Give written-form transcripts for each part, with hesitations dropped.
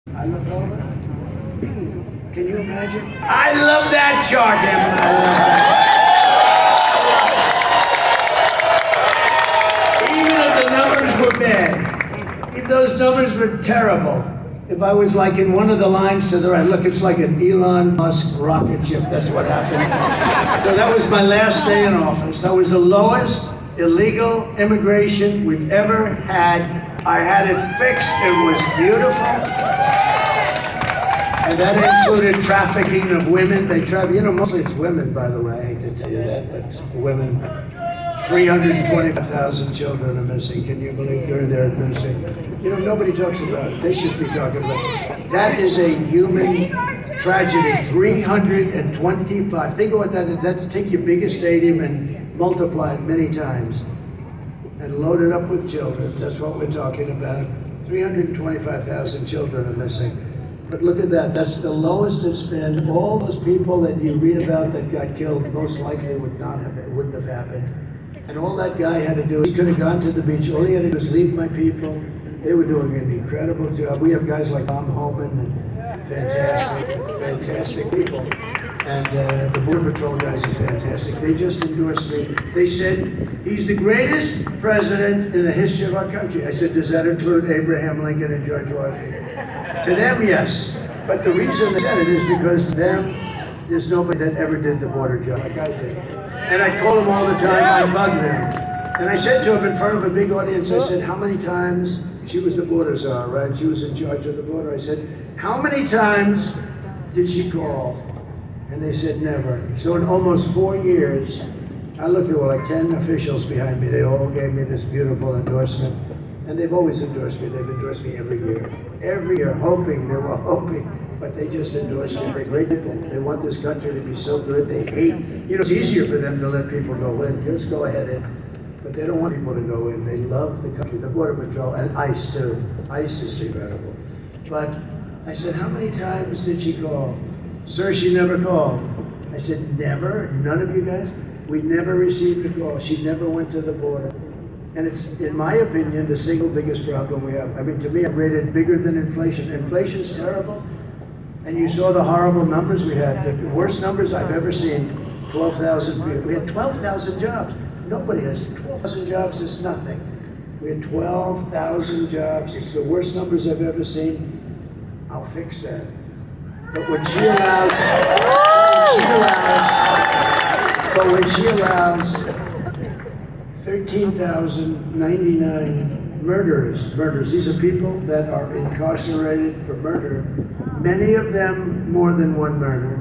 I look over. Can you imagine? I love that jargon. I love that. Even if the numbers were bad, if those numbers were terrible, if I was like in one of the lines to the right, look, it's like an Elon Musk rocket ship. That's what happened. So that was my last day in office. That was the lowest illegal immigration we've ever had. I had it fixed. It was beautiful. And that included trafficking of women. They traffic, mostly it's women, by the way. I hate to tell you that, but it's women. 325,000 children are missing. Can you believe during their administration? Nobody talks about it. They should be talking about it. That is a human tragedy. 325. Think of what that is. That's take your biggest stadium and multiply it many times and load it up with children. That's what we're talking about. 325,000 children are missing. But look at that, that's the lowest it's been. All those people that you read about that got killed most likely wouldn't have happened. And all that guy had to do, he could have gone to the beach, all he had to do was leave my people. They were doing an incredible job. We have guys like Tom Homan and fantastic people. And the Border Patrol guys are fantastic. They just endorsed me. They said, he's the greatest president in the history of our country. I said, does that include Abraham Lincoln and George Washington? To them, yes. But the reason they said it is because to them, there's nobody that ever did the border job like I did. And I called him all the time, I bugged him. And I said to him in front of a big audience, I said, how many times, she was the border czar, right? She was in charge of the border. I said, how many times did she call? And they said never. So in almost 4 years, I looked at like 10 officials behind me. They all gave me this beautiful endorsement. And they've always endorsed me. They've endorsed me every year. Every year, they were hoping, but they just endorse me. They're great people. They want this country to be so good. They hate, it's easier for them to let people go in. Just go ahead in. But they don't want people to go in. They love the country, the Border Patrol, and ICE too. ICE is incredible. But I said, how many times did she call? Sir, she never called. I said, never? None of you guys? We never received a call. She never went to the border. And it's, in my opinion, the single biggest problem we have. I mean, to me, I'm rated bigger than inflation. Inflation's terrible. And you saw the horrible numbers we had. The worst numbers I've ever seen. 12,000 people. We had 12,000 jobs. Nobody has 12,000 jobs. It's nothing. We had 12,000 jobs. It's the worst numbers I've ever seen. I'll fix that. But when she allows 13,099 murderers. These are people that are incarcerated for murder. Many of them more than one murder.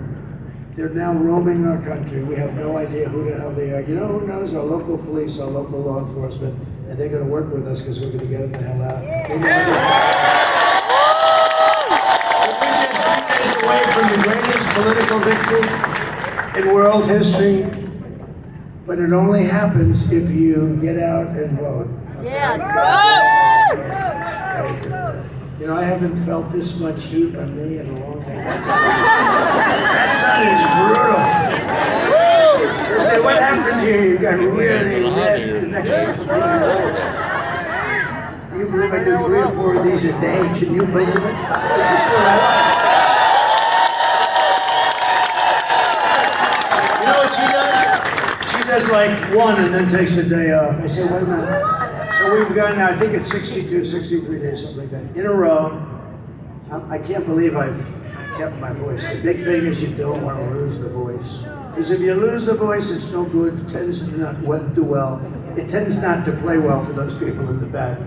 They're now roaming our country. We have no idea who the hell they are. You know who knows? Our local police, our local law enforcement, and they're going to work with us because we're going to get them the hell out. We're just 3 days away from the greatest political victory in world history. But it only happens if you get out and vote. Okay? Yes. I haven't felt this much heat on me in a long time. That sun is brutal. You say, what happened here? You got really red the next year. Can you believe I do 3 or 4 of these a day? Can you believe it? This is what I like. You know what she does? She does like 1 and then takes a day off. I say, wait a minute. So we've gone now, I think it's 62, 63 days, something like that, in a row. I can't believe I've kept my voice. The big thing is you don't want to lose the voice. Because if you lose the voice, it's no good. It tends to not do well. It tends not to play well for those people in the back.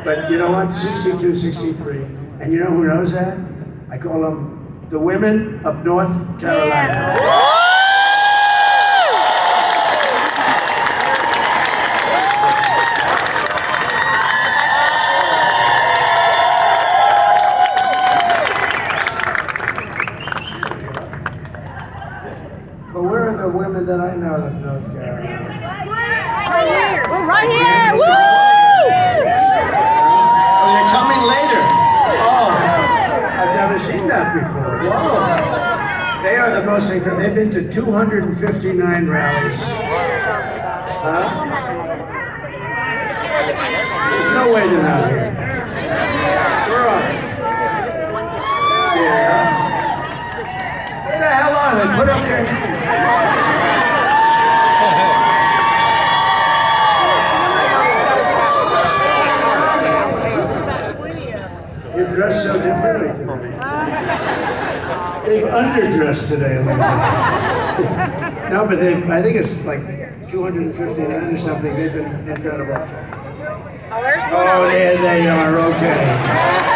But you know what? 62, 63. And you know who knows that? I call them the women of North Carolina. Yeah. But where are the women that I know of North Carolina? Right here. We're right here. Woo! Oh, they're coming later. Oh, I've never seen that before. Whoa. They are the most incredible. They've been to 259 rallies. Huh? There's no way they're not here. We're on. They're dressed so differently today. They've underdressed today a little bit. No, but I think it's like 259 or something. They've been incredible. Oh, there they are, okay.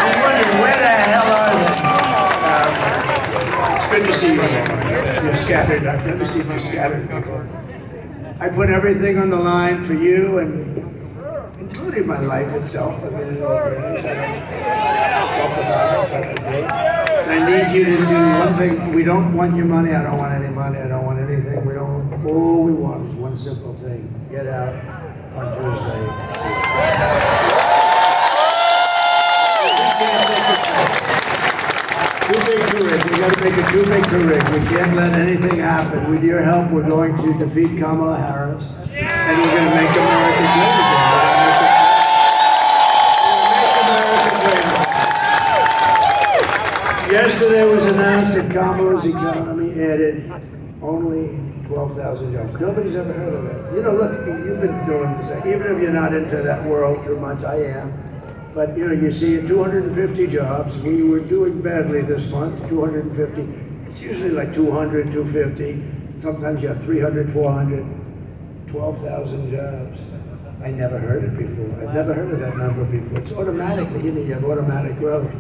I'm wondering, where the hell are they? It's good to see you. You're scattered. I've never seen you scattered before. I put everything on the line for you, and including my life itself. I mean, in all fairness, I don't talk about it, but I do. And I need you to do one thing. We don't want your money. I don't want any money. I don't want anything. We don't. All we want is one simple thing: get out on Tuesday. Too big to rig. We got to make it too big to rig. We can't let anything happen. With your help, we're going to defeat Kamala Harris, and we're going to make America great again. Yesterday it was announced that Kamala's economy added only 12,000 jobs. Nobody's ever heard of that. You know, look, you've been doing this. Even if you're not into that world too much, I am. But, you know, you see 250 jobs. We were doing badly this month, 250. It's usually like 200, 250. Sometimes you have 300, 400, 12,000 jobs. I never heard it before. I've never heard of that number before. It's automatically, you know, you have automatic growth.